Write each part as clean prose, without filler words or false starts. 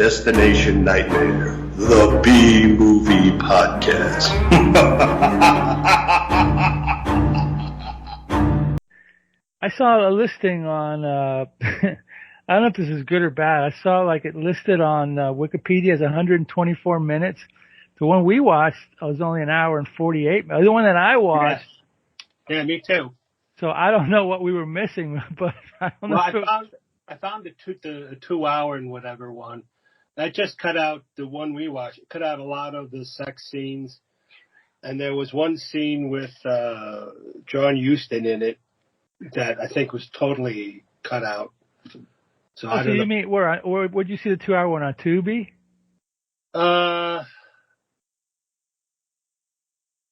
Destination Nightmare, the B-Movie Podcast. I saw a listing on, I don't know if this is good or bad. I saw like it listed on Wikipedia as 124 minutes. The one we watched was only an hour and 48. The one that I watched. Yeah, me too. So I don't know what we were missing, but I don't know. I found the 2 hour and whatever one. That just cut out the one we watched. It cut out a lot of the sex scenes. And there was one scene with John Huston in it that I think was totally cut out. So I don't know. You mean where would you see the 2 hour one on Tubi? I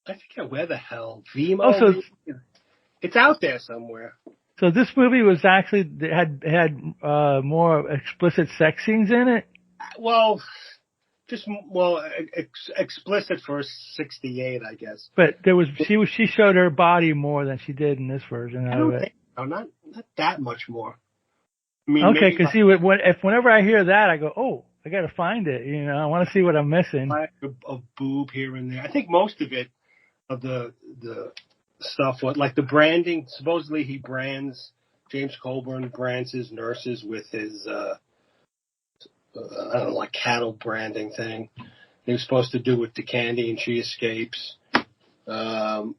forget where the hell. Vimeo? It's out there somewhere. So this movie was actually had more explicit sex scenes in it? Well, explicit for 68, I guess. But she showed her body more than she did in this version of it. Not that much more. I mean, okay, because whenever I hear that, I go, oh, I got to find it. You know, I want to see what I'm missing. A boob here and there. I think most of it, of the stuff, like the branding. Supposedly he brands, James Coburn brands his nurses with his, I don't know, like cattle branding thing. He was supposed to do with the candy and she escapes. That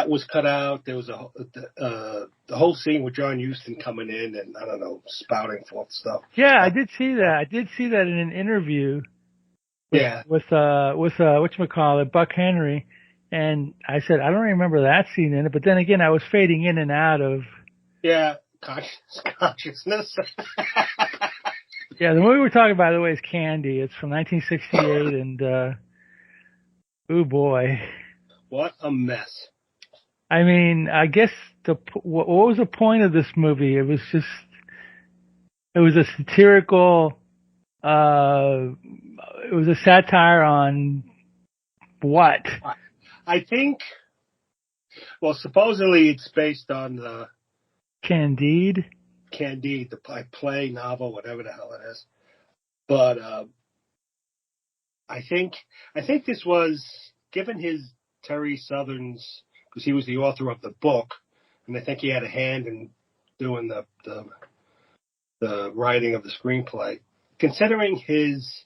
was cut out. There was the whole scene with John Huston coming in and, I don't know, spouting forth stuff. Yeah, I did see that. I did see that in an interview. With whatchamacallit, Buck Henry. And I said, I don't remember that scene in it. But then again, I was fading in and out of. Yeah, consciousness. Yeah, the movie we're talking about, by the way, is Candy. It's from 1968. And, oh boy. What a mess. I mean, I guess what was the point of this movie? It was a satirical, it was a satire on what? I think, well, supposedly it's based on the Candide, the play, novel, whatever the hell it is. But I think this was, given his Terry Southern's, because he was the author of the book, and I think he had a hand in doing the writing of the screenplay. Considering his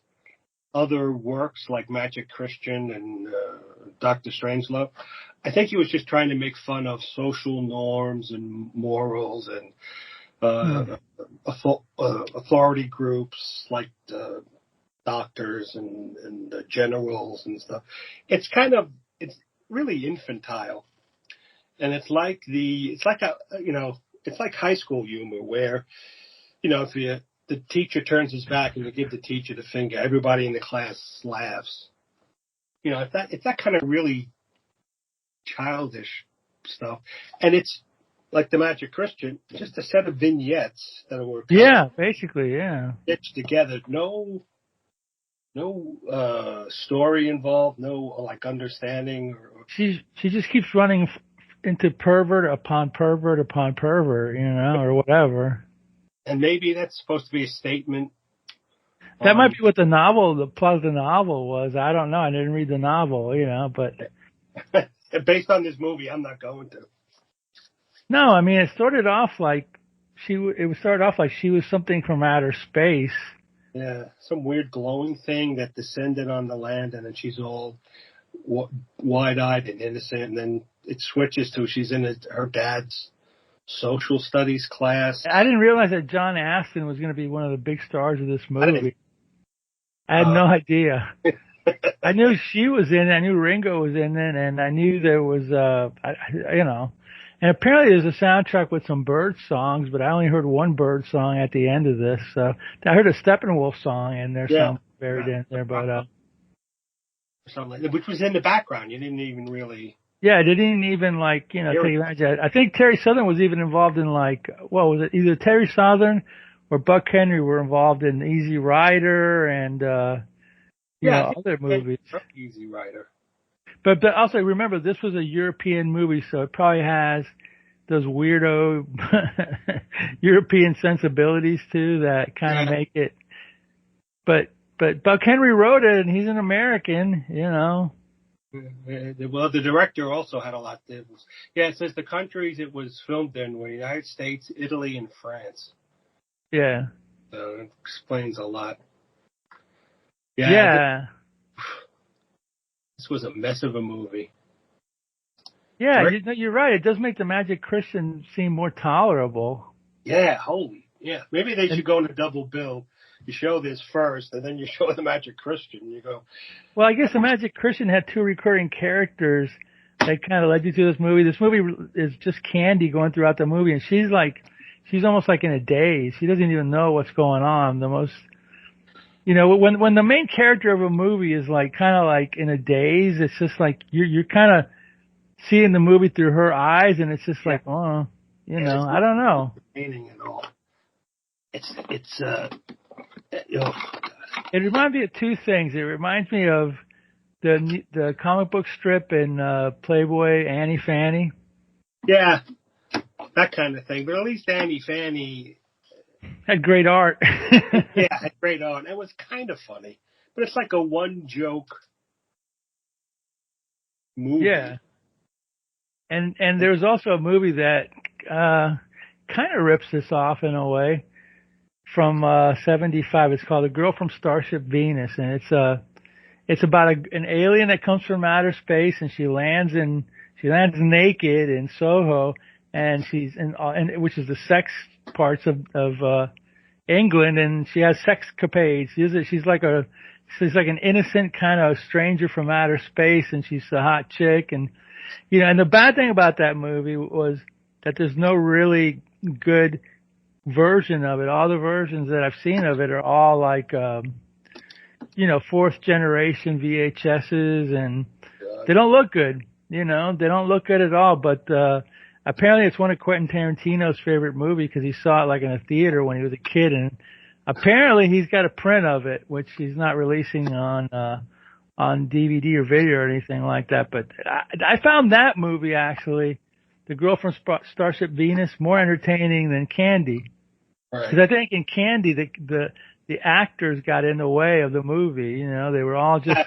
other works like Magic Christian and Dr. Strangelove, I think he was just trying to make fun of social norms and morals and authority groups like the doctors and the generals and stuff. It's really infantile, and it's like high school humor where, you know, if the teacher turns his back and you give the teacher the finger, everybody in the class laughs. You know, it's that kind of really childish stuff. And it's like the Magic Christian, just a set of vignettes that were basically stitched together. No story involved, no like understanding. She just keeps running into pervert upon pervert upon pervert, you know, or whatever. And maybe that's supposed to be a statement. That might be what the plot of the novel was. I don't know. I didn't read the novel, you know, but. Based on this movie, I'm not going to. No, I mean, it started off like she was something from outer space. Yeah, some weird glowing thing that descended on the land, and then she's all wide-eyed and innocent, and then it switches to she's in her dad's social studies class. I didn't realize that John Astin was going to be one of the big stars of this movie. I had no idea. I knew she was in it. I knew Ringo was in it, and I knew there was, you know. And apparently there's a soundtrack with some bird songs, but I only heard one bird song at the end of this. I heard a Steppenwolf song in there, some buried in there, but something like, which was in the background. You didn't even really. Yeah, they didn't even take advantage of it. I think Terry Southern was even involved in was it either Terry Southern or Buck Henry were involved in Easy Rider and other movies. Easy Rider. But also remember, this was a European movie, so it probably has those weirdo European sensibilities too that kind of make it but Buck Henry wrote it, and he's an American, you know. Well, the director also had a lot to. Yeah, it says the countries it was filmed in were the United States, Italy, and France. Yeah. So it explains a lot. Yeah. This was a mess of a movie. Yeah, you're right. It does make the Magic Christian seem more tolerable. Yeah, yeah. Maybe they should go in a double bill. You show this first, and then you show the Magic Christian. You go. Well, I guess the Magic Christian had two recurring characters that kind of led you to this movie. This movie is just Candy going throughout the movie, and she's almost like in a daze. She doesn't even know what's going on. When the main character of a movie is like kind of like in a daze, it's just like you're kind of seeing the movie through her eyes, and it's just like, I don't know. Entertaining and all. It reminds me of two things. It reminds me of the comic book strip in Playboy, Annie Fanny. Yeah, that kind of thing. But at least Annie Fanny had great art. had great art. It was kind of funny, but it's like a one joke movie. Yeah. And there's also a movie that kind of rips this off in a way from 75. It's called A Girl from Starship Venus, and it's about an alien that comes from outer space, and she lands naked in Soho, and she's which is the sex parts of England, and she has sexcapades. She's like an innocent kind of stranger from outer space, and she's a hot chick, and and the bad thing about that movie was that there's no really good version of it. All the versions that I've seen of it are all like, fourth generation VHSs, and they don't look good. They don't look good at all. But apparently it's one of Quentin Tarantino's favorite movies because he saw it like in a theater when he was a kid, and apparently he's got a print of it, which he's not releasing on DVD or video or anything like that. But I found that movie, actually, The Girl from Starship Venus, more entertaining than Candy. Because I think in Candy, the actors got in the way of the movie. They were all just...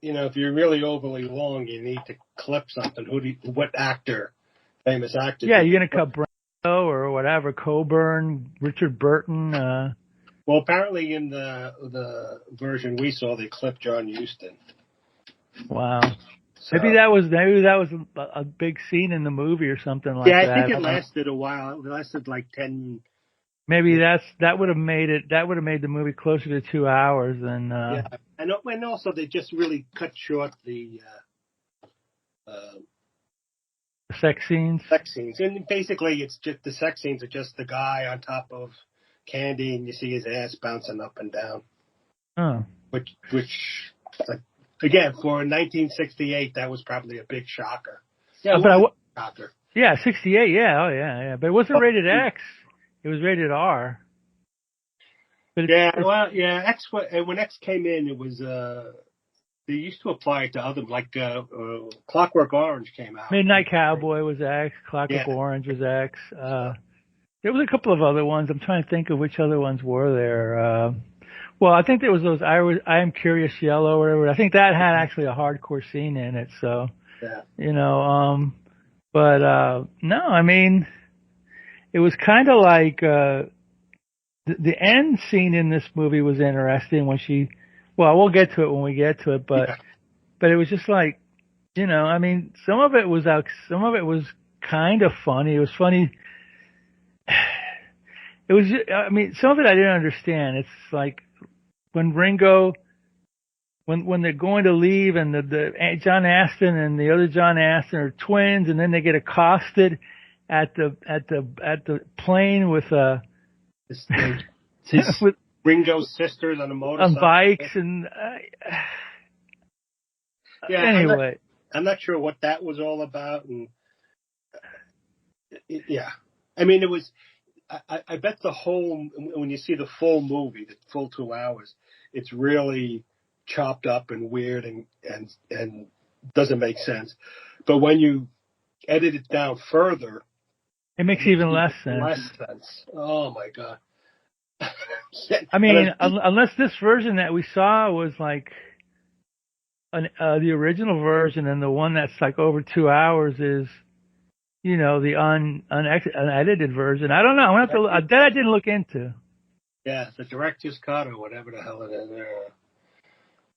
if you're really overly long, you need to clip something. What famous actor? Yeah, you're going to cut Brando or whatever, Coburn, Richard Burton, Well, apparently in the version we saw, they clipped John Huston. Wow. So, maybe that was a big scene in the movie or something like that. Yeah, I think it lasted a while. It lasted like 10. Maybe that would have made the movie closer to 2 hours than. Yeah, and also they just really cut short the sex scenes. Sex scenes, and basically it's just the sex scenes are just the guy on top of Candy, and you see his ass bouncing up and down. Oh. Which again, for 1968, that was probably a big shocker. Yeah, shocker. Yeah, 68. Yeah, oh yeah. But it wasn't rated X. It was rated R. But when X came in, it was they used to apply it to other Clockwork Orange came out. Midnight Cowboy was X. Clockwork Orange was X. There was a couple of other ones. I'm trying to think of which other ones were there. Well, I think there was those I Am Curious Yellow or whatever. I think that had actually a hardcore scene in it. So, no, I mean, it was kind of like the end scene in this movie was interesting when we'll get to it when we get to it, but it was just like, I mean, some of it was kind of funny. It was funny. It was, some of it I didn't understand. It's like when Ringo, when they're going to leave and the John Astin and the other John Astin are twins, and then they get accosted at the plane with with Ringo's sisters on a motorcycle, on bikes, and anyway, I'm not sure what that was all about, and I mean it was. I bet when you see the full movie, the full 2 hours, it's really chopped up and weird and doesn't make sense. But when you edit it down further, it makes even less sense. Oh my God. I mean, unless this version that we saw was like the original version, and the one that's like over 2 hours is, the unedited version. I don't know. I'm gonna have to. That I didn't look into. Yeah, the director's cut or whatever the hell it is.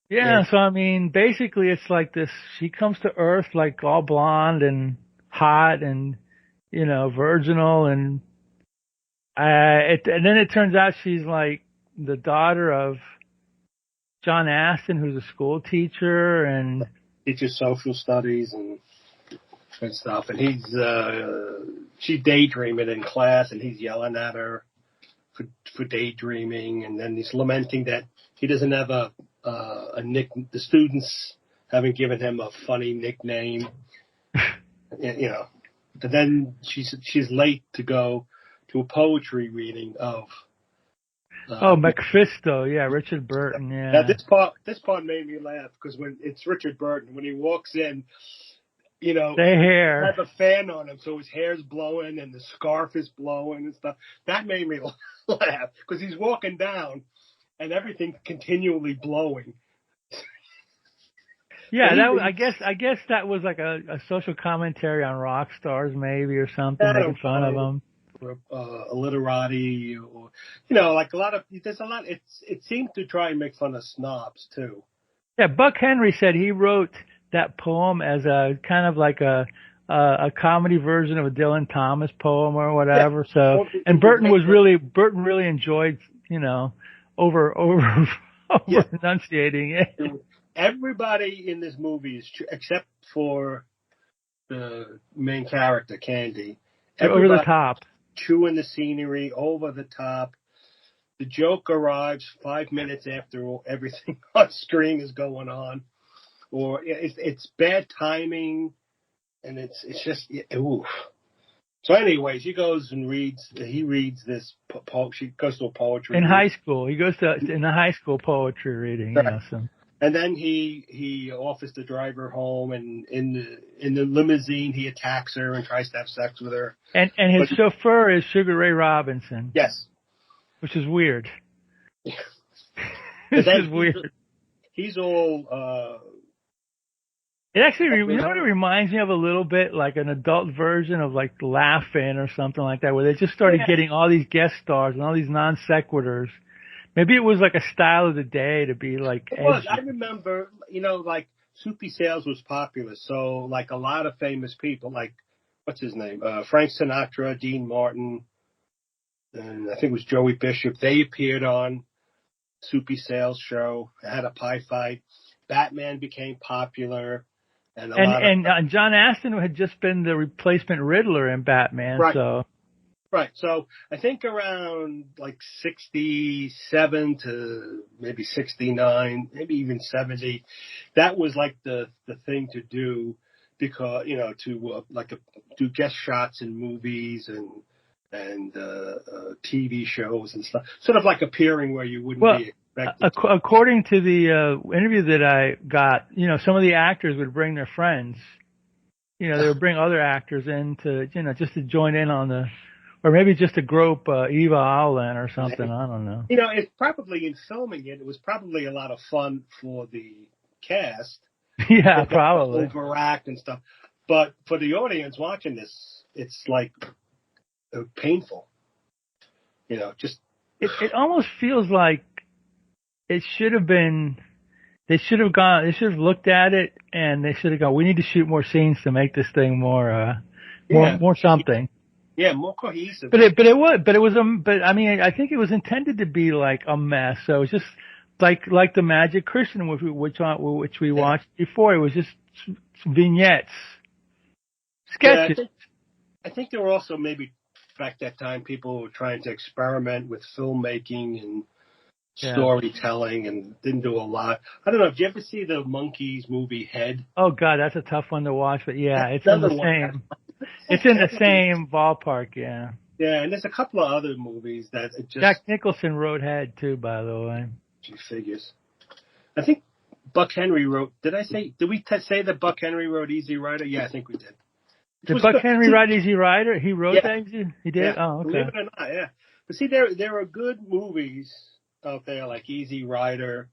Yeah, so I mean, basically, it's like this. She comes to Earth like all blonde and hot and virginal, and then it turns out she's like the daughter of John Astin, who's a school teacher and teaches social studies and stuff. And she's daydreaming in class, and he's yelling at her for daydreaming, and then he's lamenting that he doesn't have a the students haven't given him a funny nickname, and then she's late to go to a poetry reading of Mephisto, Richard Burton, Now this part made me laugh because when it's Richard Burton, when he walks in, they have a fan on him, so his hair's blowing and the scarf is blowing and stuff. That made me laugh because he's walking down and everything's continually blowing. Yeah, I guess that was like a social commentary on rock stars, maybe, or something, making fun of them. Illiterati, or like it seemed to try and make fun of snobs too. Yeah, Buck Henry said he wrote that poem as a kind of like a comedy version of a Dylan Thomas poem or whatever. Yeah. So, and Burton really enjoyed, over enunciating it. Everybody in this movie is except for the main character, Candy. Over the top. Chewing the scenery, over the top. The joke arrives 5 minutes after everything on screen is going on, or it's bad timing, and it's just oof. So, anyways, he goes and reads this. She goes to a poetry in reading. High school. He goes in a high school poetry reading. Right. So. And then he offers to drive her home, and in the limousine he attacks her and tries to have sex with her. And his chauffeur is Sugar Ray Robinson. Yes, which is weird. This is weird. He's all. It actually, what it reminds me of a little bit, like an adult version of like Laugh-In or something like that, where they just started getting all these guest stars and all these non sequiturs. Maybe it was like a style of the day to be like edgy. Well, I remember, like Soupy Sales was popular, so like a lot of famous people, like what's his name, Frank Sinatra, Dean Martin, and I think it was Joey Bishop. They appeared on Soupy Sales show. Had a pie fight. Batman became popular, and John Astin had just been the replacement Riddler in Batman, right. So. Right. So I think around like 67 to maybe 69, maybe even 70, that was like the thing to do because, to do guest shots in movies and TV shows and stuff, sort of like appearing where you wouldn't be expected. According to the interview that I got, some of the actors would bring their friends. They would bring other actors in to, just to join in on or maybe just to grope Ewa Aulin or something. I don't know. It's probably in filming it was probably a lot of fun for the cast. Yeah, probably. Overact and stuff. But for the audience watching this, it's like painful. Just. It almost feels like it should have been. They should have looked at it and they should have gone, we need to shoot more scenes to make this thing more something. Yeah, more cohesive. But I think it was intended to be like a mess. So it's just like the Magic Christian, which we watched before. It was just vignettes, sketches. Yeah, I think there were also maybe back that time people were trying to experiment with filmmaking and storytelling and didn't do a lot. I don't know. Did you ever see the Monkees movie Head? Oh God, that's a tough one to watch. But yeah, it's in the same. It's in the same ballpark, yeah. Yeah, and there's a couple of other movies that just... Jack Nicholson wrote Head, too, by the way. She figures. I think Buck Henry wrote... Did we say that Buck Henry wrote Easy Rider? Yeah, I think we did. Did Buck Henry write Easy Rider? He wrote that? He did? Yeah. Oh, okay. Believe it or not, yeah. See, there are good movies out there like Easy Rider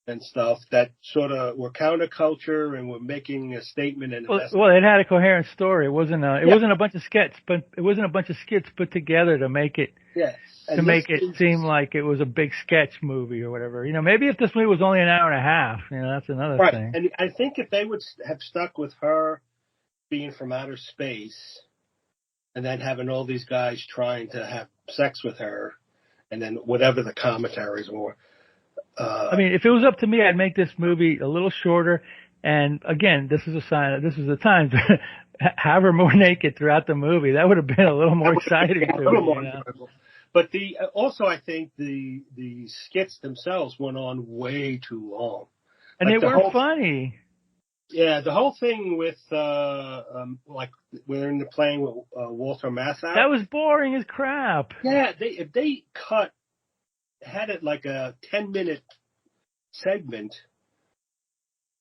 and stuff that sort of were counterculture and were making a statement and a message. Well, it had a coherent story. It wasn't a bunch of skits, but it wasn't a bunch of skits put together to make it seem like it was a big sketch movie or whatever. Maybe if this movie was only an hour and a half, that's another thing. And I think if they would have stuck with her being from outer space and then having all these guys trying to have sex with her and then whatever the commentaries were. If it was up to me, I'd make this movie a little shorter. And again, this is a sign that this is the time to have her more naked throughout the movie. That would have been a little more exciting to me. But also, I think the skits themselves went on way too long. And they were funny. Yeah, the whole thing with, like, we're in the plane with Walter Matthau. That was boring as crap. Yeah, if they had it like a 10-minute segment,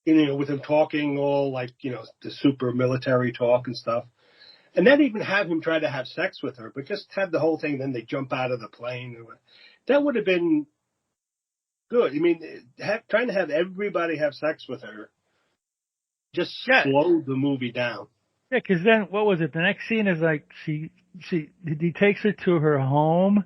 with him talking all like, the super military talk and stuff. And then even have him try to have sex with her, but just have the whole thing, then they jump out of the plane. That would have been good. Trying to have everybody have sex with her just slowed the movie down. Yeah, because then what was it? The next scene is like he takes her to her home.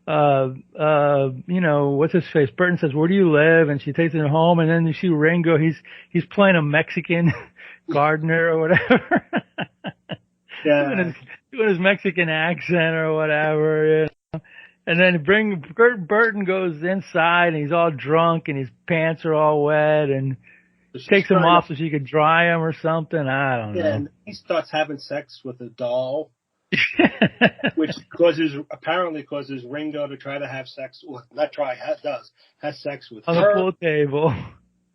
What's his face? Burton says, "Where do you live?" And she takes her home, and then you see Ringo. He's playing a Mexican gardener or whatever. Yeah, doing his Mexican accent or whatever. And then Burton goes inside, and he's all drunk, and his pants are all wet, and takes them off so she could dry them or something. I don't know. Yeah, and he starts having sex with a doll. Which apparently causes Ringo to try to have sex. Well, not try, has sex with her. On the pool table.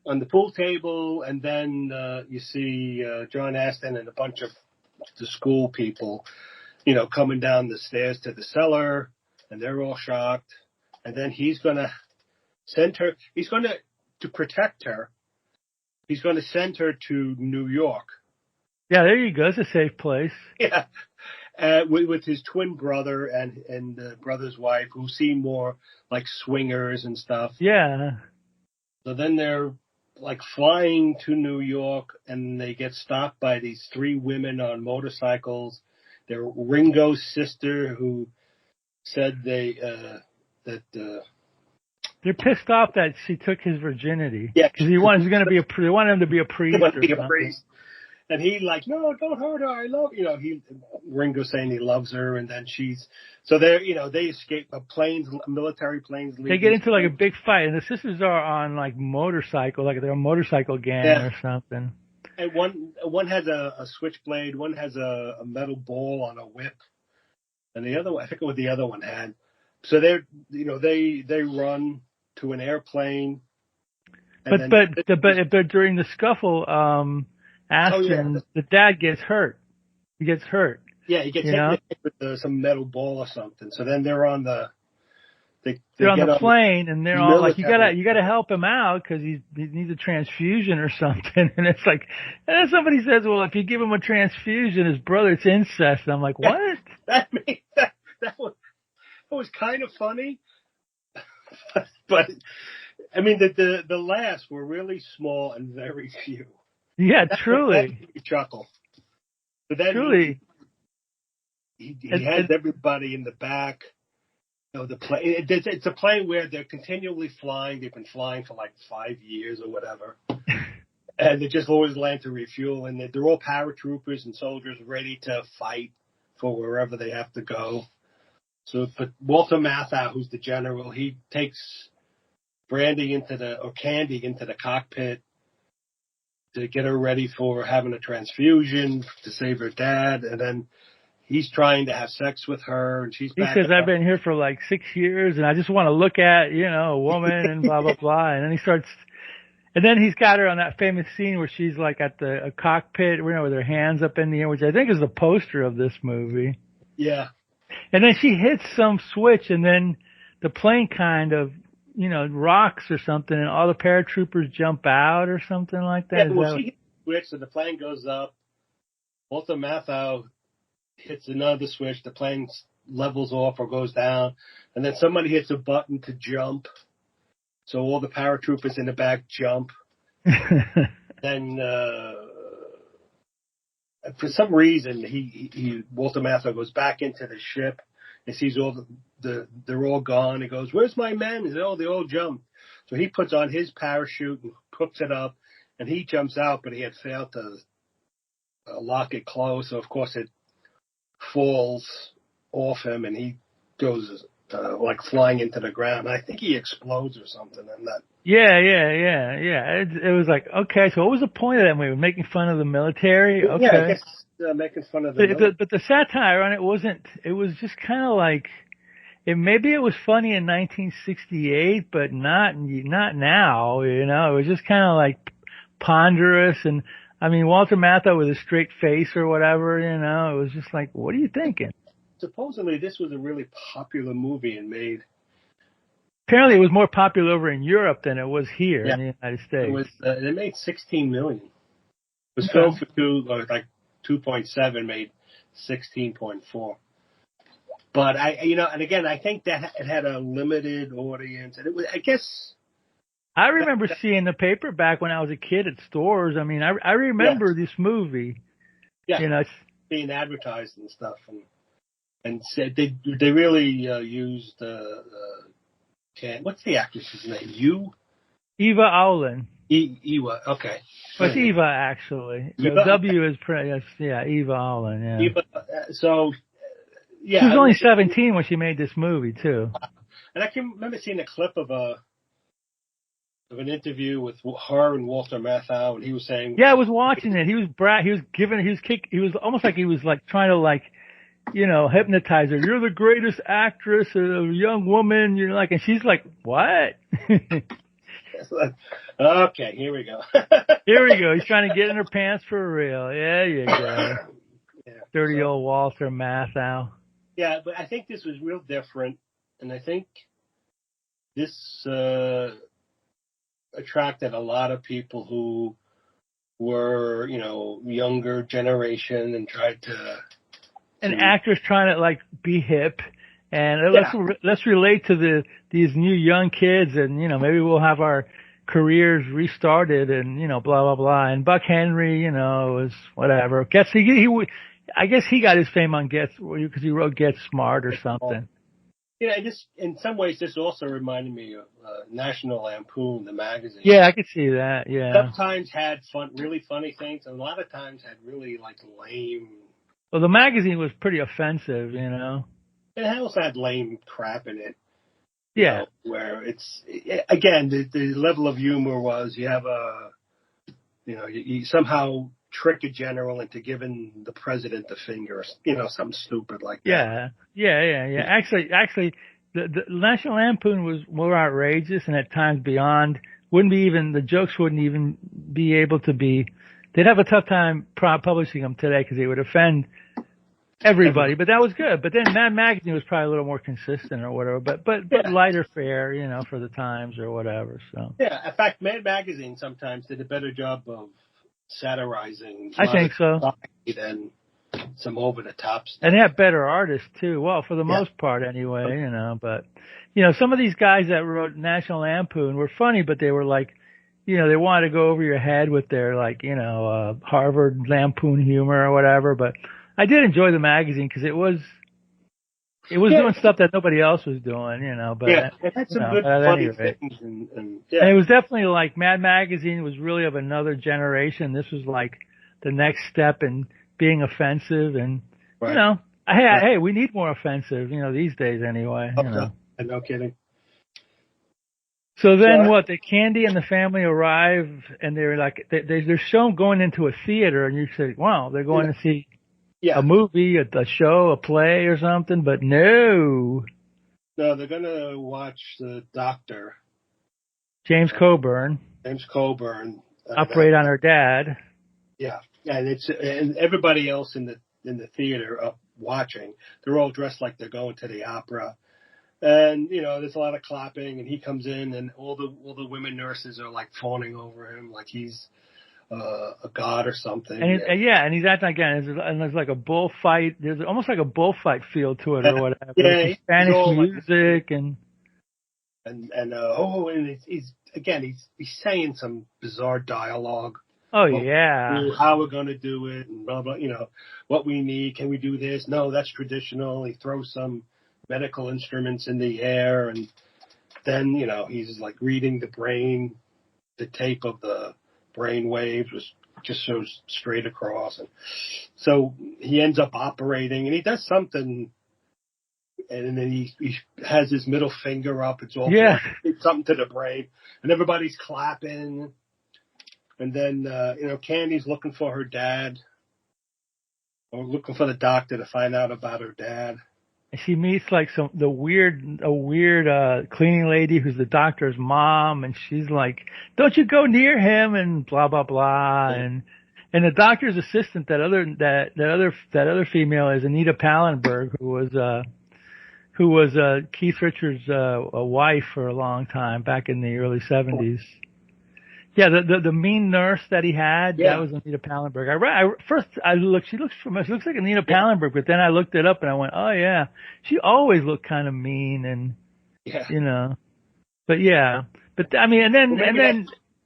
On the pool table, and then you see John Astin and a bunch of the school people, coming down the stairs to the cellar, and they're all shocked. And then he's going to send her, to protect her, he's going to send her to New York. Yeah, there you go. It's a safe place. Yeah. With his twin brother and the brother's wife, who seem more like swingers and stuff. Yeah. So then they're like flying to New York, and they get stopped by these three women on motorcycles. They're Ringo's sister, who said they're pissed off that she took his virginity. Yeah, because they want him to be a priest. And he like, no, don't hurt her. I love, Ringo saying he loves her. And then they escape military planes. They get into like a big fight, and the sisters are on like motorcycles, like they're a motorcycle gang or something. And one has a switchblade, one has a metal ball on a whip, and the other one, I forget what the other one had. So they run to an airplane. But during the scuffle, the dad gets hurt. He gets hurt. Yeah, he gets hit with some metal ball or something. So then they're on the plane, and they're all like, "You gotta help him out because he needs a transfusion or something." And it's like, and then somebody says, "Well, if you give him a transfusion, his brother, it's incest." And I'm like, "What?" That was kind of funny, but the laughs were really small and very few. Yeah, truly. Chuckle. But then truly. He has everybody in the back. The plane. It's a plane where they're continually flying. They've been flying for like 5 years or whatever. And they just always land to refuel. And they're all paratroopers and soldiers ready to fight for wherever they have to go. But Walter Matthau, who's the general, he takes Candy into the cockpit to get her ready for having a transfusion to save her dad, and then he's trying to have sex with her, and she's back. He says, "I've been here for like 6 years, and I just want to look at, a woman and blah, blah, blah." And then he's got her on that famous scene where she's like at a cockpit, with her hands up in the air, which I think is the poster of this movie. Yeah. And then she hits some switch, and then the plane kind of, rocks or something, and all the paratroopers jump out or something like that. Yeah, she hits the switch, so the plane goes up. Walter Matthau hits another switch. The plane levels off or goes down, and then somebody hits a button to jump. So all the paratroopers in the back jump. Then for some reason, Walter Matthau goes back into the ship. He sees they're all gone. He goes, "Where's my men?" He said, "Oh, they all jumped." So he puts on his parachute and hooks it up, and he jumps out, but he had failed to lock it close. So of course it falls off him, and he goes like flying into the ground. I think he explodes or something. I'm not. Yeah. It was like, okay, so what was the point of that movie? Making fun of the military? Okay. Yeah, I guess making fun of the military. But the satire on it wasn't, it was just kind of like, maybe it was funny in 1968, but not now, you know. It was just kind of like ponderous, and I mean, Walter Matthau with a straight face or whatever, you know. It was just like, what are you thinking? Supposedly this was a really popular movie and made. Apparently it was more popular over in Europe than it was here Yeah. in the United States. It was. It made $16 million. It was filmed for 2.7, made 16.4. But and again, I think that it had a limited audience, and it was, I guess. I remember seeing the paperback when I was a kid at stores. I mean, I remember this movie. Yeah, you know, being advertised and stuff, and said they really used what's the actress's name? Ewa Aulin. Ewa, okay. Well, it's Eva actually. So Eva? W is Ewa Aulin. Yeah. Eva, so yeah, she was only 17 when she made this movie too. And I can remember seeing a clip of an interview with her and Walter Matthau, and he was saying, "Yeah, I was watching it. He was He was almost like he was like trying to hypnotize her. You're the greatest actress, a young woman. You're like," and she's like, "What?" Okay, here we go. Here we go. He's trying to get in her pants for real. Yeah, you go. Yeah, Dirty old Walter Matthau. Yeah, but I think this was real different, and I think this attracted a lot of people who were, younger generation and tried to. An actress trying to be hip, and let's relate to these new young kids, and maybe we'll have our careers restarted, and blah blah blah. And Buck Henry, was whatever. I guess he got his fame on because he wrote Get Smart or something. Yeah, in some ways, this also reminded me of National Lampoon, the magazine. Yeah, I could see that. Yeah. Sometimes had really funny things, and a lot of times had really lame. Well, the magazine was pretty offensive, And it also had lame crap in it. Yeah. Where it's again the level of humor was you have you somehow trick a general into giving the president the finger, something stupid like that. Yeah. Actually, the National Lampoon was more outrageous and at times beyond. The jokes wouldn't even be able to be. They'd have a tough time publishing them today because they would offend everybody. But that was good. But then Mad Magazine was probably a little more consistent or whatever. But lighter fare, for the times or whatever. So yeah, in fact, Mad Magazine sometimes did a better job of satirizing. I think so. Than some over the top stuff. And they have better artists too. Well, for the most part anyway, but some of these guys that wrote National Lampoon were funny, but they were they wanted to go over your head with their Harvard Lampoon humor or whatever. But I did enjoy the magazine because it was doing stuff that nobody else was doing, but it had some good funny things and it was definitely Mad Magazine was really of another generation. This was the next step in being offensive and, hey, we need more offensive, these days anyway, No kidding. So then the Candy and the family arrive and they're they're shown going into a theater and you say, wow, they're going to see a movie, a show, a play or something, but no. No, they're going to watch the Doctor. James Coburn. Operate on her dad. Yeah. And everybody else in the theater up watching, they're all dressed like they're going to the opera. And, there's a lot of clapping and he comes in and all the women nurses are fawning over him like he's a god or something. And he's acting again. There's like a bullfight. There's almost like a bullfight feel to it or whatever. Yeah, With Spanish music and he's saying some bizarre dialogue. Oh yeah. How we're going to do it and blah blah. What we need. Can we do this? No, that's traditional. He throws some medical instruments in the air, and then he's like reading the tape of the brain waves was just so straight across, and so he ends up operating, and he does something, and then he has his middle finger up. It's all it's something to the brain, and everybody's clapping. And then, Candy's looking for her dad, or looking for the doctor to find out about her dad. And she meets like a weird cleaning lady who's the doctor's mom, and she's like, "Don't you go near him," and blah blah blah. Yeah. And the doctor's assistant, that other female, is Anita Pallenberg, who was Keith Richards' a wife for a long time back in the early 70s. Yeah, the mean nurse that he had, that was Anita Pallenberg. She looks like Anita Pallenberg, but then I looked it up and I went, oh yeah, she always looked kind of mean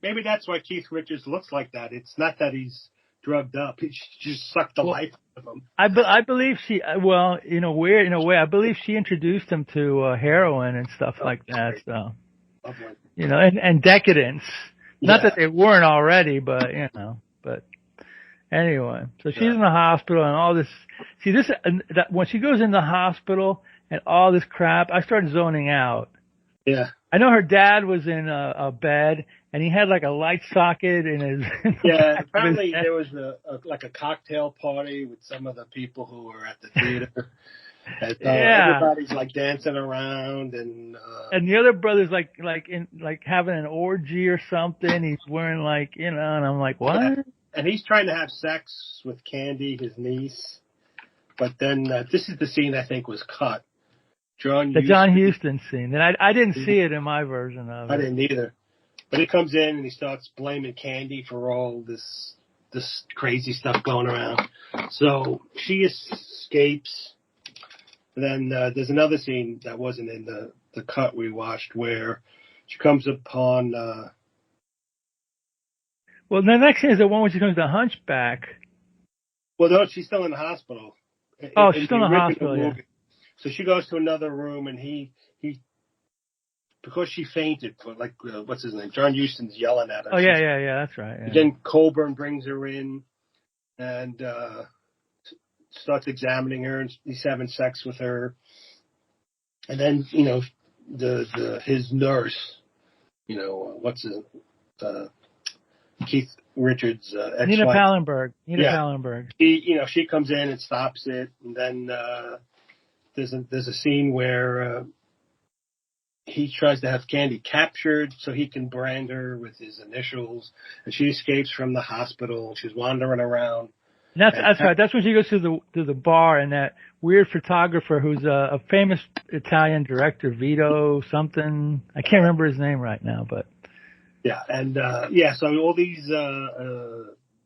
maybe that's why Keith Richards looks like that. It's not that he's drugged up; he just sucked the life out of him. I believe in a way, I believe she introduced him to heroin and stuff like that. So, and decadence. Not that they weren't already, but but anyway. So she's in the hospital and all this. See when she goes in the hospital and all this crap, I started zoning out. Yeah. I know her dad was in a bed and he had like a light socket in his. Apparently there was a cocktail party with some of the people who were at the theater. And, everybody's like dancing around, and the other brother's like having an orgy or something. He's wearing and I'm like, what? Yeah. And he's trying to have sex with Candy, his niece. But then this is the scene I think was cut. John Huston scene. And I didn't see it in my version of it. I didn't either. But he comes in and he starts blaming Candy for all this crazy stuff going around. So she escapes. And then there's another scene that wasn't in the cut we watched where she comes upon. Well, the next scene is the one where she comes to Hunchback. Well, no, she's still in the hospital. She's still in the hospital, yeah. So she goes to another room, and he because she fainted, what's his name? John Huston's yelling at her. Oh, yeah, that's right. Yeah. Then Coburn brings her in and starts examining her, and he's having sex with her. And then, his nurse, Keith Richards' ex-wife. Anita Pallenberg. She comes in and stops it. And then there's a scene where he tries to have Candy captured so he can brand her with his initials. And she escapes from the hospital. She's wandering around. That's right. That's when she goes to the bar, and that weird photographer who's a famous Italian director, Vito something. I can't remember his name right now, but so all these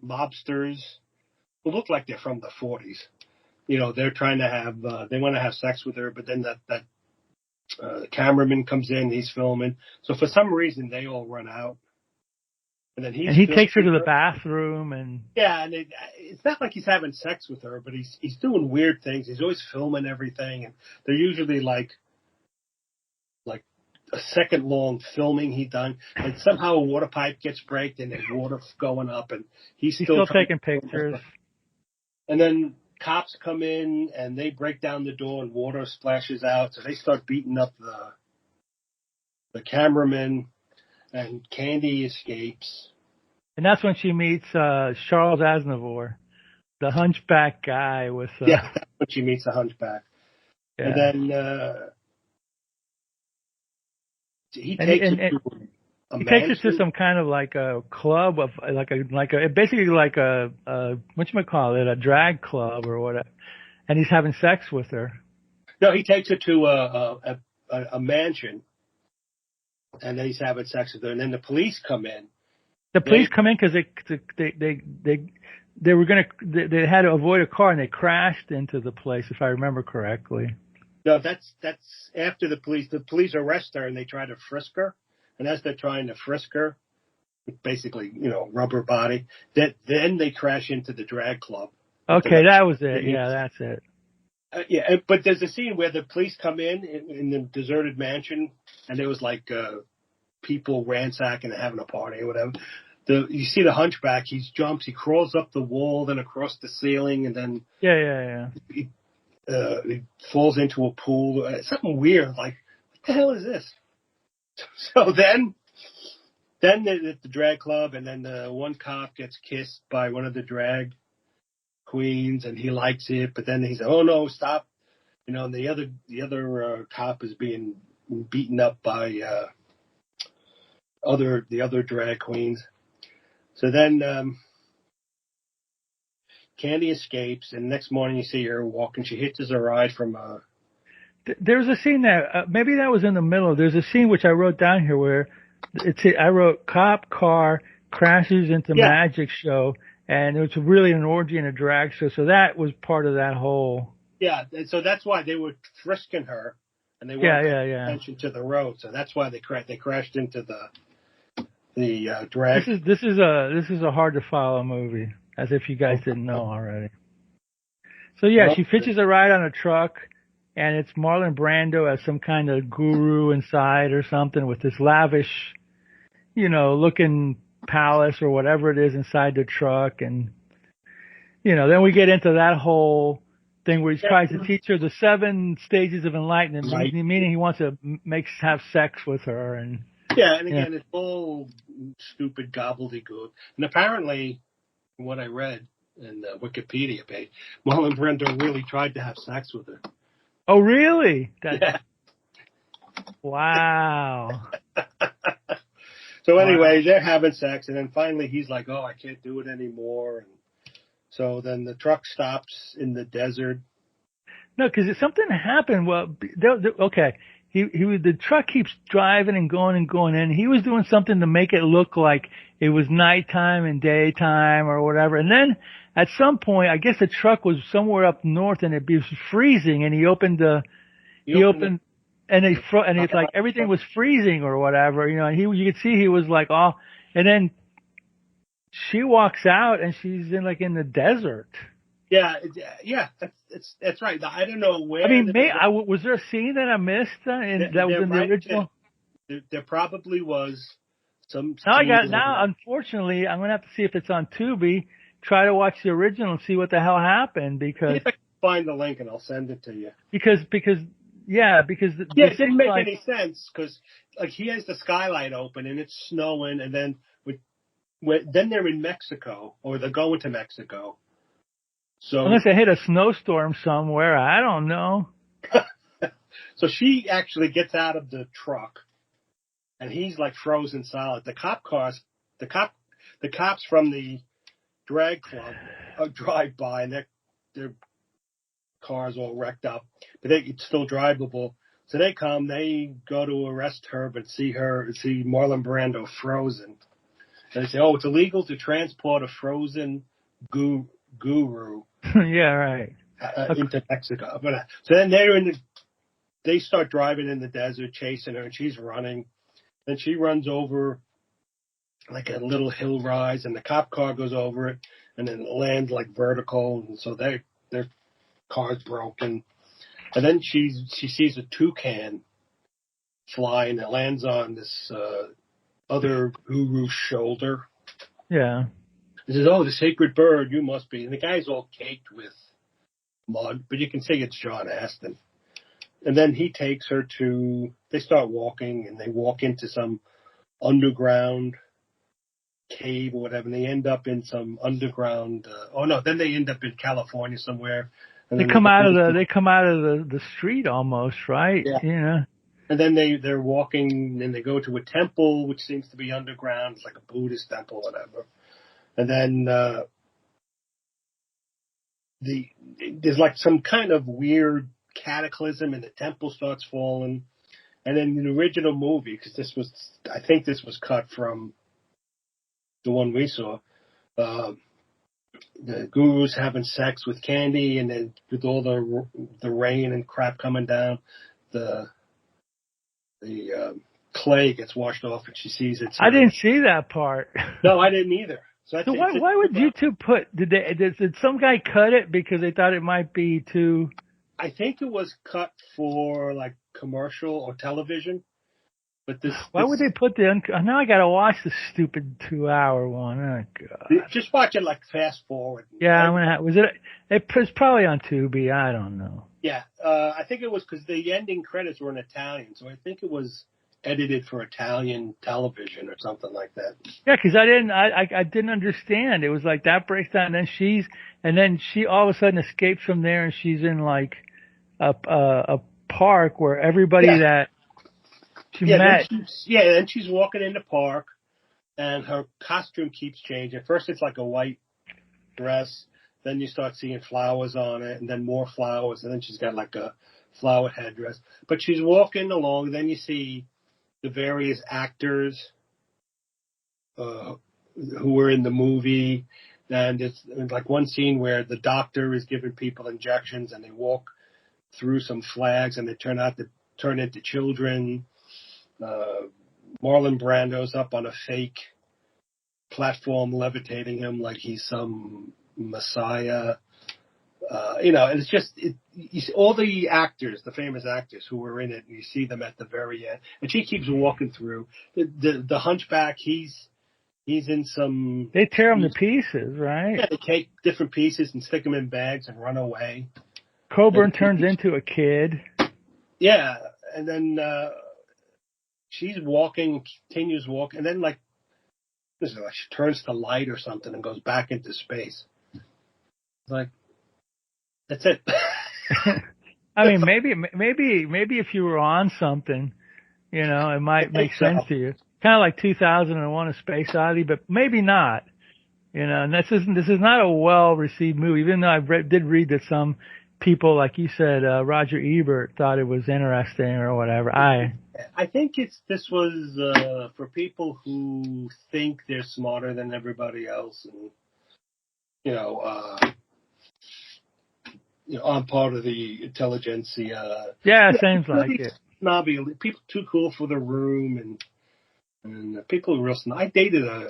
mobsters who look like they're from the 40s. They're trying to have they want to have sex with her, but then that cameraman comes in, he's filming. So for some reason they all run out. And then he takes her to the bathroom and it's not like he's having sex with her, but he's doing weird things. He's always filming everything, and they're usually like a second long filming he done, and somehow a water pipe gets breaked and there's water going up, and he's still taking pictures. And then cops come in and they break down the door and water splashes out, so they start beating up the cameraman. And Candy escapes. And that's when she meets Charles Aznavour, the hunchback guy with... that's when she meets the hunchback. Yeah. And then he takes her to some kind of like a club of basically like a whatchamacallit, a drag club or whatever. And he's having sex with her. No, he takes her to a mansion. And then he's having sex with her. And then the police come in. The police come in because they had to avoid a car and they crashed into the place, if I remember correctly. No, that's after the police. The police arrest her and they try to frisk her. And as they're trying to frisk her, basically, rubber body, then they crash into the drag club. Okay, that was it. Yeah, that's it. But there's a scene where the police come in the deserted mansion, and there was like people ransacking and having a party or whatever. You see the hunchback. He jumps. He crawls up the wall, then across the ceiling, and then he falls into a pool. Something weird. Like, what the hell is this? So then at the drag club, and then one cop gets kissed by one of the drag queens, and he likes it. But then he said, "Oh no, stop!" And the other cop is being beaten up by the other drag queens. So then Candy escapes, and next morning you see her walking. She hitches a ride from There's a scene that maybe that was in the middle. There's a scene which I wrote down here where I wrote cop car crashes into magic show, and it was really an orgy and a drag show. So that was part of that whole. Yeah, and so that's why they were frisking her, and they weren't paying attention to the road. So that's why they crashed into the drag. This is a hard to follow movie, as if you guys didn't know already. So she pitches a ride on a truck. And it's Marlon Brando as some kind of guru inside or something with this lavish, looking palace or whatever it is inside the truck. And, then we get into that whole thing where he tries to teach her the 7 stages of enlightenment, meaning he wants to have sex with her. And again, it's all stupid gobbledygook. And apparently, from what I read in the Wikipedia page, Marlon Brando really tried to have sex with her. Oh, really? Wow. So anyway, they're having sex, and then finally he's like, "Oh, I can't do it anymore." And so then the truck stops in the desert. No, because something happened. Well, okay. The truck keeps driving and going, and he was doing something to make it look like it was nighttime and daytime or whatever. And then at some point, I guess the truck was somewhere up north and it was freezing, and he opened and it's like everything was freezing or whatever, and you could see he was like, oh, and then she walks out and she's in the desert. Yeah, that's right. I don't know where. I mean, was there a scene that I missed that was in the original? There probably was some. Now, unfortunately, I'm gonna have to see if it's on Tubi. Try to watch the original and see what the hell happened, because if I can find the link and I'll send it to you. Because it didn't make any sense, because like he has the skylight open and it's snowing, and then then they're in Mexico, or they're going to Mexico. So unless they hit a snowstorm somewhere, I don't know. So she actually gets out of the truck, and he's like frozen solid. The cops from the drag club drive by, and their car's all wrecked up, but it's still drivable. So they go to arrest her, but see Marlon Brando frozen. And they say, "Oh, it's illegal to transport a frozen guru." Yeah, right. Into Mexico. So then they start driving in the desert, chasing her, and she's running. Then she runs over like a little hill rise, and the cop car goes over it, and then it lands like vertical, and so their car's broken. And then she sees a toucan fly, and it lands on this other guru's shoulder. Yeah. He says, "Oh, the sacred bird, you must be." And the guy's all caked with mud, but you can see it's John Astin. And then he takes her they start walking, and they walk into some underground cave or whatever, and they end up in some underground, then they end up in California somewhere. And they come out of the street almost, right? Yeah. And then they're walking, and they go to a temple, which seems to be underground. It's like a Buddhist temple, whatever. And then there's like some kind of weird cataclysm, and the temple starts falling. And then in the original movie, because I think this was cut from the one we saw. The guru's having sex with Candy, and then with all the rain and crap coming down, the clay gets washed off, and she sees it. I didn't see that part. No, I didn't either. So why would YouTube did some guy cut it because they thought it might be too? I think it was cut for like commercial or television. But why would they put now I gotta watch the stupid 2-hour one. Oh God! Just watch it like fast forward. Yeah, I'm gonna. It was probably on Tubi. I don't know. Yeah, I think it was because the ending credits were in Italian, so I think it was edited for Italian television or something like that. Yeah, because I didn't understand. It was like that breaks down, and then she all of a sudden escapes from there, and she's in like a park where everybody that she met. Then she's walking in the park, and her costume keeps changing. First, it's like a white dress. Then you start seeing flowers on it, and then more flowers, and then she's got like a flower headdress. But she's walking along, then you see the various actors who were in the movie. And it's like one scene where the doctor is giving people injections, and they walk through some flags, and they turn into children. Marlon Brando's up on a fake platform levitating him like he's some messiah. And it's just you see all the actors, the famous actors who were in it, and you see them at the very end. And she keeps walking through. The Hunchback, he's in some. They tear him to pieces, right? Yeah, they take different pieces and stick them in bags and run away. Coburn turns into a kid. Yeah, and then she's walking, continues walking, and then like she turns to light or something and goes back into space. It's like, that's it. I mean, maybe if you were on something, it might make sense to you. Kind of like 2001: A Space Odyssey, but maybe not. And this is not a well-received movie, even though I did read that some people, like you said, Roger Ebert thought it was interesting or whatever. I think this was for people who think they're smarter than everybody else, and I'm part of the intelligentsia. Yeah, it seems like it. Snobby people too cool for the room, and people who are real snobby. I dated a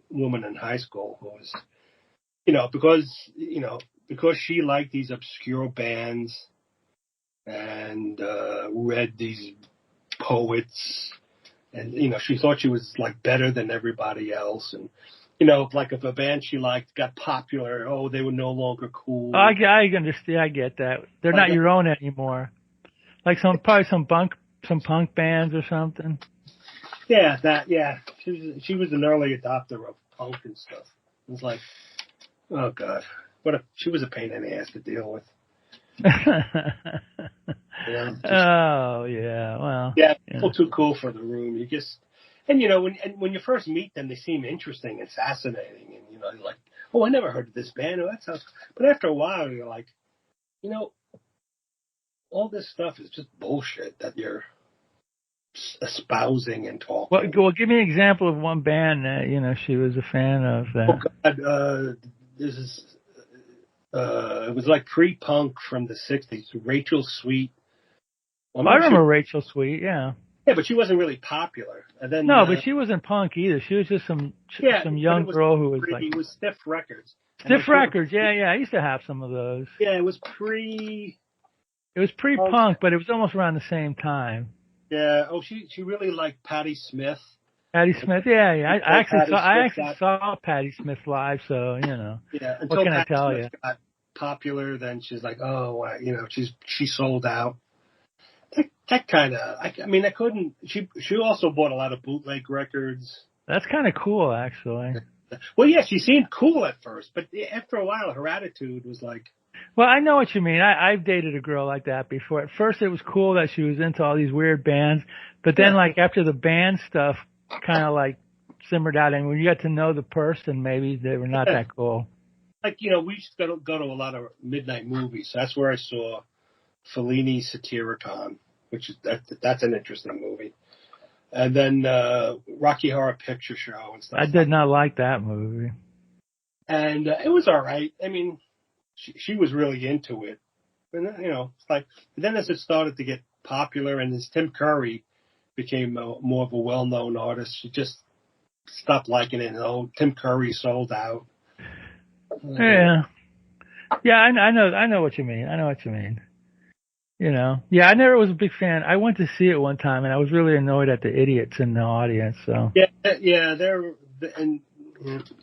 woman in high school who was, because she liked these obscure bands and read these poets, and she thought she was like better than everybody else, and like if a band she liked got popular, they were no longer cool. I understand. I get that. They're not your own anymore. Like probably some punk bands or something. Yeah, she was an early adopter of punk and stuff. It was like, oh God, she was a pain in the ass to deal with. Oh yeah, well. Yeah, people too cool for the room. You just, and when you first meet them, they seem interesting and fascinating, and you're like, I never heard of this band. That sounds. But after a while, you're like, all this stuff is just bullshit that you're espousing and talking. Well, give me an example of one band that she was a fan of. Oh God, this is. It was like pre-punk from the 60s. Rachel Sweet. Well, I remember Rachel Sweet, yeah. Yeah, but she wasn't really popular. And then but she wasn't punk either. She was just some young girl who was like. It was Stiff Records. Stiff Records, yeah. I used to have some of those. Yeah, it was pre-punk, but it was almost around the same time. Yeah. Oh, she really liked Patti Smith. Patti Smith, yeah. I actually saw Patti Smith live, so Yeah. What can I tell you? Got popular, then she's like, she sold out. That kind of. I mean, I couldn't. She also bought a lot of bootleg records. That's kind of cool, actually. Well, yeah, she seemed cool at first, but after a while, her attitude was like. Well, I know what you mean. I've dated a girl like that before. At first, it was cool that she was into all these weird bands, but then, like after the band stuff, kind of like simmered out, and when you got to know the person, maybe they were not that cool. Like we used to go to a lot of midnight movies. That's where I saw Fellini's Satyricon, which is that's an interesting movie. And then Rocky Horror Picture Show and stuff. I did not like that movie. And it was all right. I mean, she was really into it. And, it's like, but then as it started to get popular and as Tim Curry became more of a well-known artist, she just stopped liking it. Tim Curry sold out. Yeah. Yeah, I know what you mean. I know what you mean. Yeah, I never was a big fan. I went to see it one time, and I was really annoyed at the idiots in the audience. So yeah, they're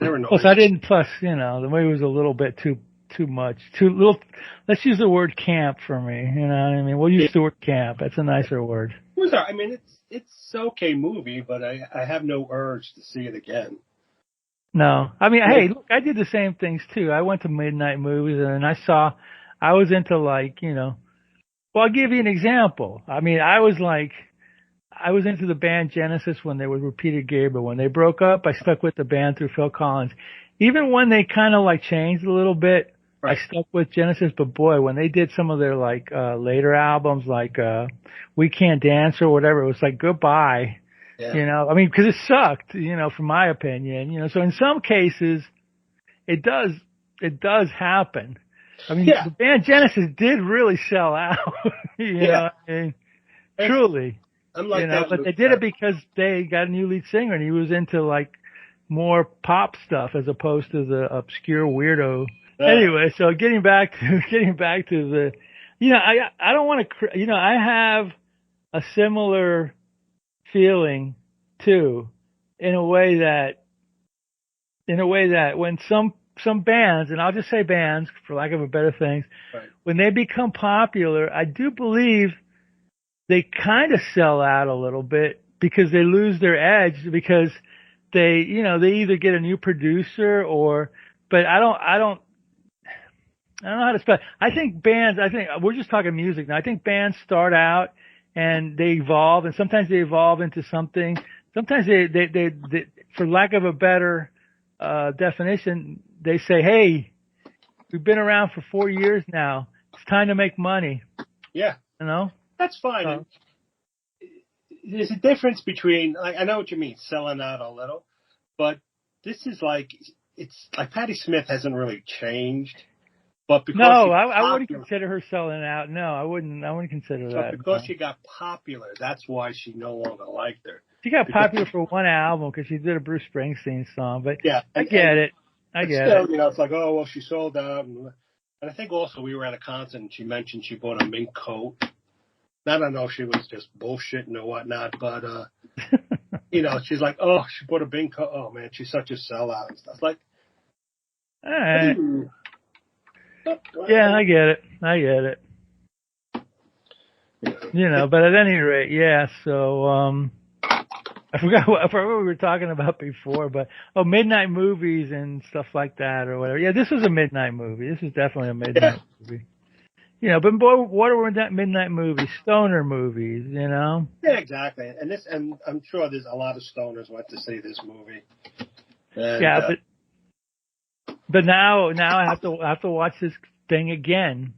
annoying. Plus, the movie was a little bit too much, too little. Let's use the word camp for me. You know what I mean? We'll use the word camp. That's a nicer word. I mean, it's okay movie, but I have no urge to see it again. No, I mean, hey, look, I did the same things too. I went to midnight movies, and I was into well, I'll give you an example. I mean, I was into the band Genesis when they were Repeated Gabriel. When they broke up, I stuck with the band through Phil Collins. Even when they kind of changed a little bit, right. I stuck with Genesis. But boy, when they did some of their later albums, We Can't Dance or whatever, it was like goodbye. Yeah. I mean, because it sucked, from my opinion. So in some cases, it does happen. I mean, the band Genesis did really sell out. you know, I mean, truly. But they did it because they got a new lead singer and he was into more pop stuff as opposed to the obscure weirdo. Anyway, so getting back to the, I don't want to, I have a similar feeling too, in a way that when some bands, and I'll just say bands for lack of a better thing, right. When they become popular, I do believe they kind of sell out a little bit because they lose their edge because they either get a new producer but I don't know how to spell. I think we're just talking music now. I think bands start out and they evolve, and sometimes they evolve into something. Sometimes they for lack of a better definition, they say, hey, we've been around for 4 years now. It's time to make money. Yeah. That's fine. There's a difference between, I know what you mean, selling out a little, but this is it's like Patti Smith hasn't really changed. But because I wouldn't consider her selling out. No, I wouldn't consider that. But because she got popular, that's why she no longer liked her. She got popular for one album because she did a Bruce Springsteen song. But yeah, I get it. It's like, oh, well, she sold out. And I think also we were at a concert and she mentioned she bought a mink coat. I don't know if she was just bullshitting or whatnot, but, she's like, oh, she bought a mink coat. Oh, man, she's such a sellout and stuff. Like, all right. Yeah, I get it. But at any rate, yeah, so, I forgot what we were talking about before, but, midnight movies and stuff like that or whatever. Yeah, this was a midnight movie. This is definitely a midnight movie. But boy, what are midnight movies? Stoner movies, Yeah, exactly. And I'm sure there's a lot of stoners went to see this movie. And, but now I have to watch this thing again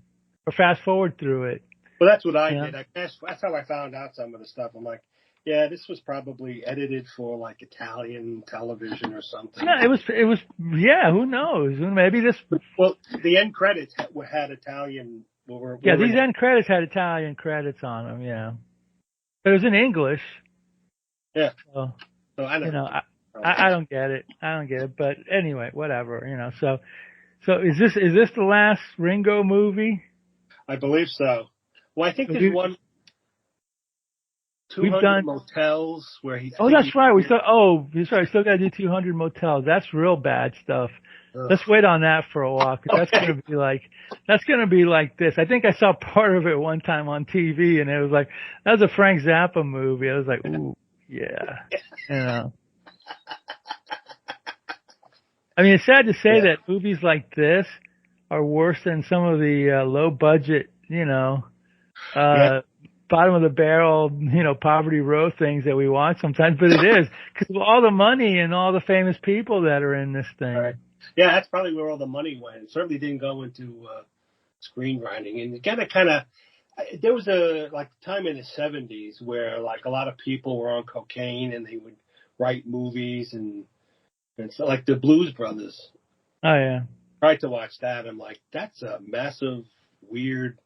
or fast forward through it. Well, that's what I did. That's how I found out some of the stuff. I'm like, yeah, this was probably edited for Italian television or something. No, it was. Yeah, who knows? Maybe this. Well, the end credits had Italian. These end credits had Italian credits on them. Yeah, but it was in English. Yeah. So I know. I don't get it. But anyway, whatever. So is this the last Ringo movie? I believe so. Well, I think there's 200 motels where he. Oh, that's right. We still got to do 200 motels. That's real bad stuff. Ugh. Let's wait on that for a while because that's going to be like this. I think I saw part of it one time on TV and it was that was a Frank Zappa movie. I was like, ooh, yeah, I mean, it's sad to say that movies like this are worse than some of the low budget, bottom of the barrel, Poverty Row things that we watch sometimes, but it is because of all the money and all the famous people that are in this thing. Right. Yeah, that's probably where all the money went. It certainly didn't go into screenwriting. And again, There was a time in the 70s where like a lot of people were on cocaine and they would write movies and so like the Blues Brothers. Oh yeah. Tried to watch that. I'm like, that's a massive, weird.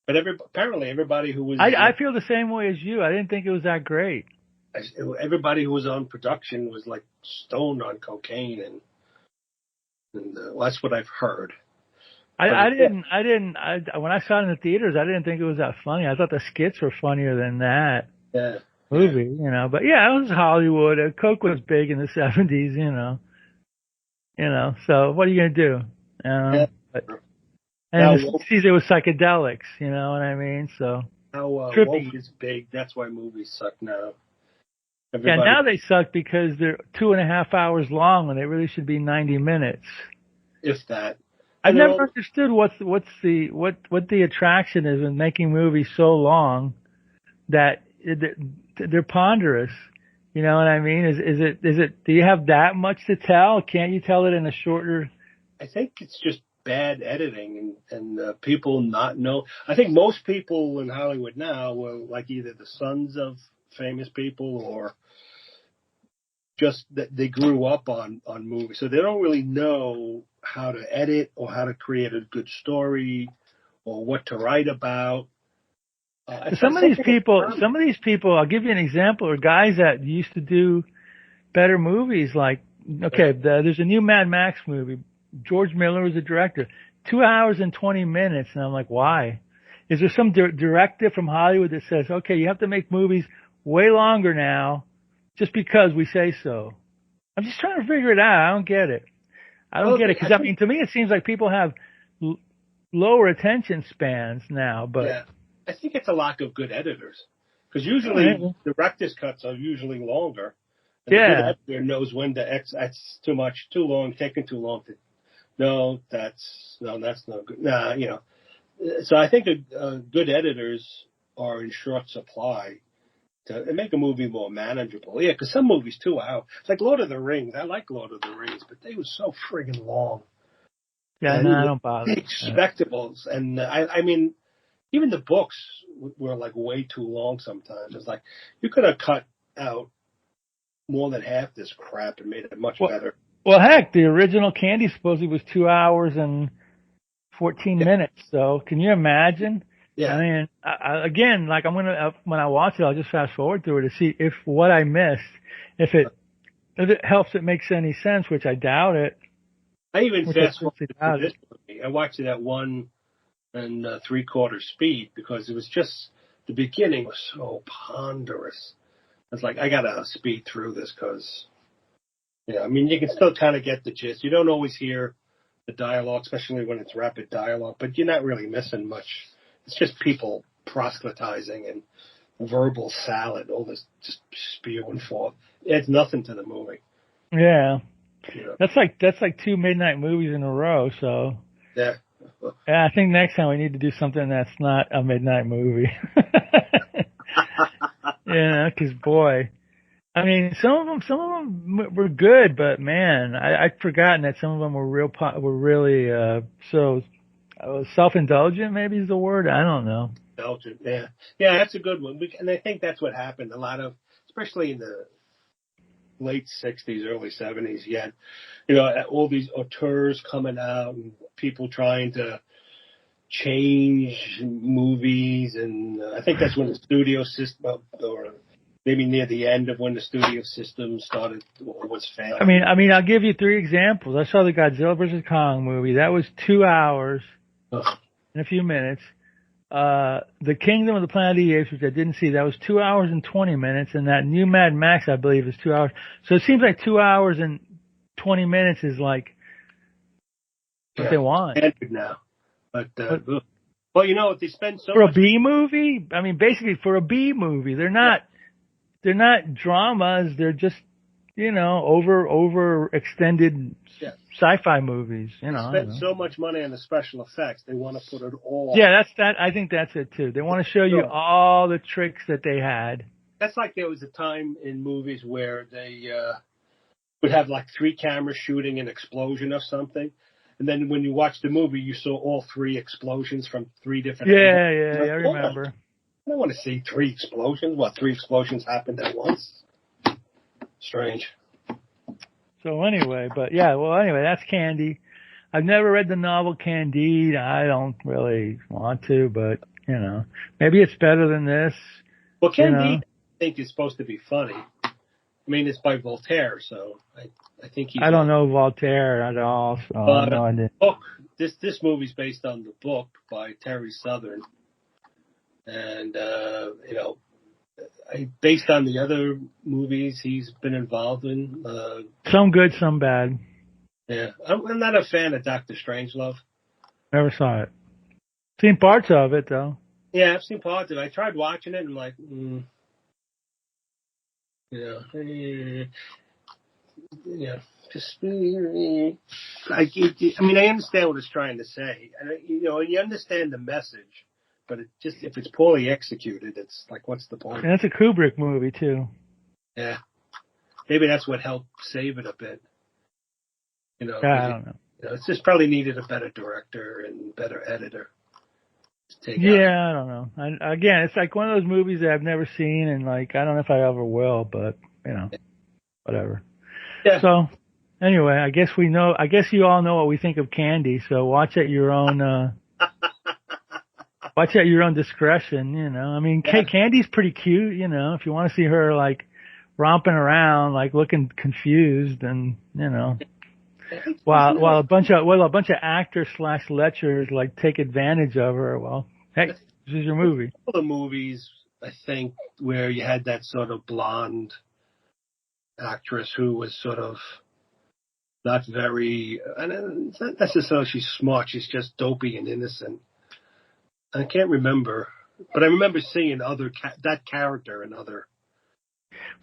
But apparently everybody who was I feel the same way as you. I didn't think it was that great. Everybody who was on production was like stoned on cocaine and well, that's what I've heard. I didn't. When I saw it in the theaters, I didn't think it was that funny. I thought the skits were funnier than that movie, you know. But yeah, it was Hollywood. Coke was big in the 70s, you know. So what are you gonna do? But, and in the 60s it was psychedelics, you know what I mean? So now woke is big. That's why movies suck now. Everybody. Yeah, now they suck because they're 2.5 hours long when they really should be 90 minutes. If that. I've never understood what the attraction is in making movies so long that they're ponderous. You know what I mean? Is it? Do you have that much to tell? Can't you tell it in a shorter? I think it's just bad editing and people not know. I think most people in Hollywood now were like either the sons of famous people or just that they grew up on movies, so they don't really know how to edit or how to create a good story or what to write about. Some of these people, I'll give you an example, are guys that used to do better movies. Like, okay, there's a new Mad Max movie. George Miller was the director. 2 hours and 20 minutes, and I'm like, why? Is there some directive from Hollywood that says, okay, you have to make movies way longer now, just because we say so? I'm just trying to figure it out. I don't get it. Because, I mean, to me, it seems like people have lower attention spans now, but. Yeah. I think it's a lack of good editors. Because usually director's cuts are usually longer. And the good editor knows when to that's too much, too long, taking too long to. That's no good. Nah, you know. So I think good editors are in short supply to make a movie more manageable. Yeah, because some movies 2 hours. It's like Lord of the Rings. I like Lord of the Rings, but they were so friggin' long. Yeah, and I don't bother. Big spectacles, and I mean, even the books were like way too long sometimes. It's like you could have cut out more than half this crap and made it much better. Well, heck, the original Candy supposedly was 2 hours and 14 minutes. So can you imagine? Yeah. I mean, again, like when I watch it, I'll just fast forward through it to see if what I missed, if it helps it makes any sense, which I doubt it. I even fast forwarded to this movie. I watched it at 1 3/4 speed because it was just the beginning was so ponderous. It's like I gotta speed through this because. Yeah, I mean, you can still kind of get the gist. You don't always hear the dialogue, especially when it's rapid dialogue, but you're not really missing much. It's just people proselytizing and verbal salad, all this just spewing forth. It adds nothing to the movie. Yeah. You know? That's like 2 midnight movies in a row, so. Yeah. Yeah, I think next time we need to do something that's not a midnight movie. Yeah, because boy. I mean, some of them were good, but man, I'd forgotten that some of them were really so self-indulgent. Maybe is the word. I don't know. Indulgent, yeah, that's a good one. And I think that's what happened. A lot of, especially in the late '60s, early '70s, you had, all these auteurs coming out and people trying to change movies, and I think that's when the studio system or maybe near the end of when the studio system started was failing. I mean, I'll give you 3 examples. I saw the Godzilla vs. Kong movie. That was 2 hours and a few minutes. The Kingdom of the Planet of the Apes, which I didn't see, that was 2 hours and 20 minutes. And that new Mad Max, I believe, is 2 hours. So it seems like 2 hours and 20 minutes is like what they want. Standard now. But well, they spend so for much a B movie. I mean, basically for a B movie, they're not dramas. They're just over extended sci-fi movies. They spend so much money on the special effects. They want to put it all. Yeah, I think that's it too. They want to show you all the tricks that they had. That's like there was a time in movies where they would have like 3 cameras shooting an explosion of something. And then when you watch the movie, you saw all 3 explosions from 3 different angles. Yeah, I remember. I don't want to see 3 explosions. What, 3 explosions happened at once? Strange. So anyway, that's Candy. I've never read the novel Candide. I don't really want to, but, maybe it's better than this. Well, Candide, I think, is supposed to be funny. I mean, it's by Voltaire, so I think he's... I don't know Voltaire at all, so I have no idea. Book, this movie's based on the book by Terry Southern. And, based on the other movies he's been involved in. Some good, some bad. Yeah. I'm not a fan of Dr. Strangelove. Never saw it. Seen parts of it, though. Yeah, I've seen parts of it. I tried watching it and I'm like, just, I understand what it's trying to say. And, you understand the message, but if it's poorly executed, it's like, what's the point? And that's a Kubrick movie, too. Yeah. Maybe that's what helped save it a bit. I don't know. It's just probably needed a better director and better editor. I don't know. Again, it's like one of those movies that I've never seen, and I don't know if I ever will, but whatever. Yeah. So anyway, I guess you all know what we think of Candy. So watch at your own. Watch at your own discretion. I mean, Candy's pretty cute. If you want to see her romping around, looking confused, and while a bunch of actors / lechers take advantage of her. Well, hey, this is your movie. All the movies, I think, where you had that sort of blonde actress who was sort of not very, and it's not necessarily she's smart, she's just dopey and innocent. I can't remember, but I remember seeing that character in other.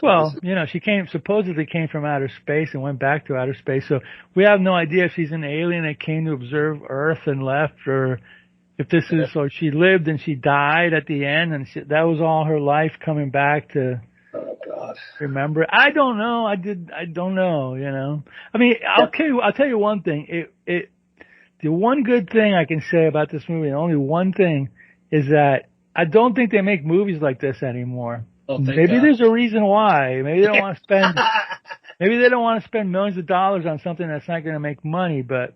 Well, she supposedly came from outer space and went back to outer space. So we have no idea if she's an alien that came to observe Earth and left, or if this is, or she lived and she died at the end, and that was all her life coming back to. Oh God! Remember? I don't know. I don't know. I mean, I'll tell you one thing. The one good thing I can say about this movie, and only one thing, is that I don't think they make movies like this anymore. Oh, maybe there's a reason why. Maybe they don't want to spend. Maybe they don't want to spend millions of dollars on something that's not going to make money. But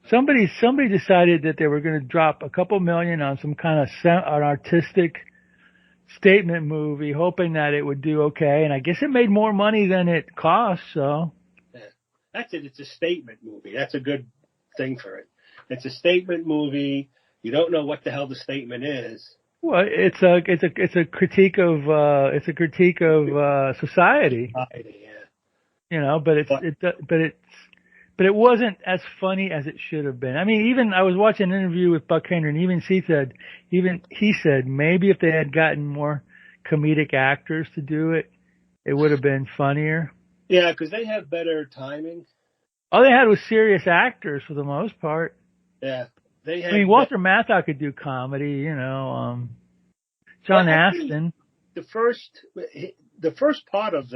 somebody decided that they were going to drop a couple million on some kind of an artistic statement movie, hoping that it would do okay. And I guess it made more money than it cost. So that's it. It's a statement movie. That's a good thing for it. It's a statement movie. You don't know what the hell the statement is. Well, it's a critique of society. Yeah. But it wasn't as funny as it should have been. I mean, even I was watching an interview with Buck Henry, and even he said maybe if they had gotten more comedic actors to do it, it would have been funnier. Yeah, because they have better timing. All they had was serious actors for the most part. Yeah. Walter Matthau could do comedy, John Astin. The first part of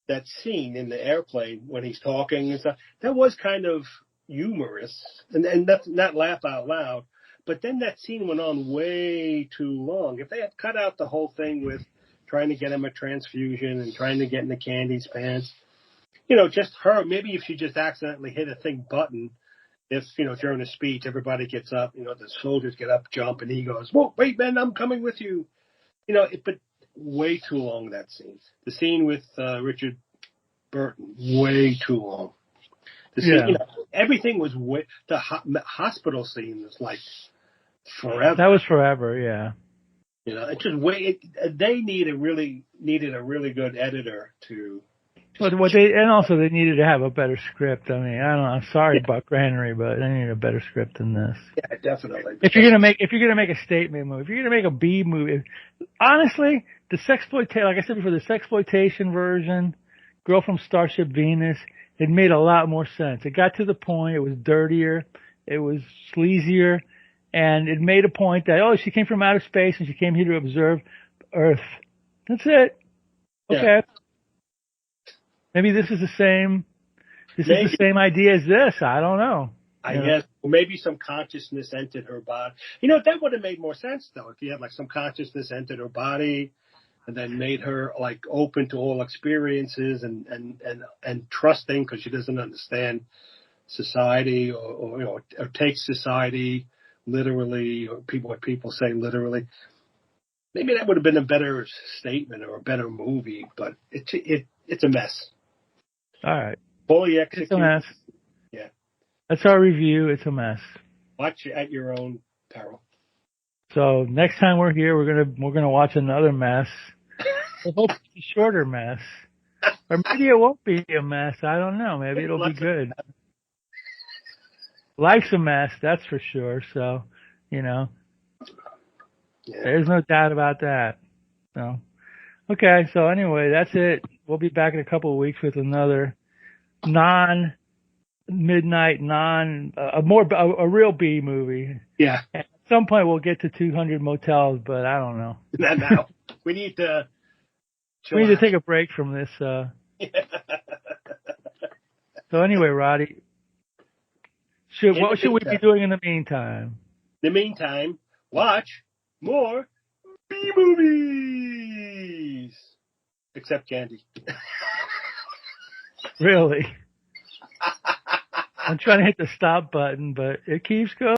that scene in the airplane when he's talking and stuff, that was kind of humorous and not laugh out loud. But then that scene went on way too long. If they had cut out the whole thing with trying to get him a transfusion and trying to get into Candy's pants, just her, maybe if she just accidentally hit a button, if, during a speech, everybody gets up, the soldiers get up, jump, and he goes, "Whoa, wait, man, I'm coming with you." But way too long, that scene. The scene with Richard Burton, way too long. The scene, everything was the hospital scene was like forever. That was forever, yeah. It's just they needed a really good editor to. Also they needed to have a better script. I mean, I'm sorry, Buck Henry, but they need a better script than this. Yeah, definitely. If you're gonna make a statement movie, if you're gonna make a B movie, honestly, like I said before, the sexploitation version, Girl from Starship Venus, it made a lot more sense. It got to the point. It was dirtier. It was sleazier, and it made a point that she came from outer space and she came here to observe Earth. That's it. Okay. Yeah. Maybe this is the same. This is the same idea as this. I don't know. I guess maybe some consciousness entered her body. That would have made more sense though if you had like some consciousness entered her body, and then made her like open to all experiences and trusting because she doesn't understand society or takes society literally, or what people say literally. Maybe that would have been a better statement or a better movie, but it's a mess. All right. Fully executed. It's a mess. Yeah. That's our review. It's a mess. Watch it at your own peril. So next time we're here, we're gonna watch another mess. I hope it's a shorter mess, or maybe it won't be a mess. I don't know. Maybe it'll be good. Life's a mess, that's for sure. So, there's no doubt about that. So, okay. So anyway, that's it. We'll be back in a couple of weeks with another non-midnight, a real B movie. Yeah. At some point we'll get to 200 motels, but I don't know. Not now. We need to take a break from this. So anyway, Roddy, what should we be doing in the meantime? In the meantime, watch more B movies. Except Candy. Really? I'm trying to hit the stop button, but it keeps going.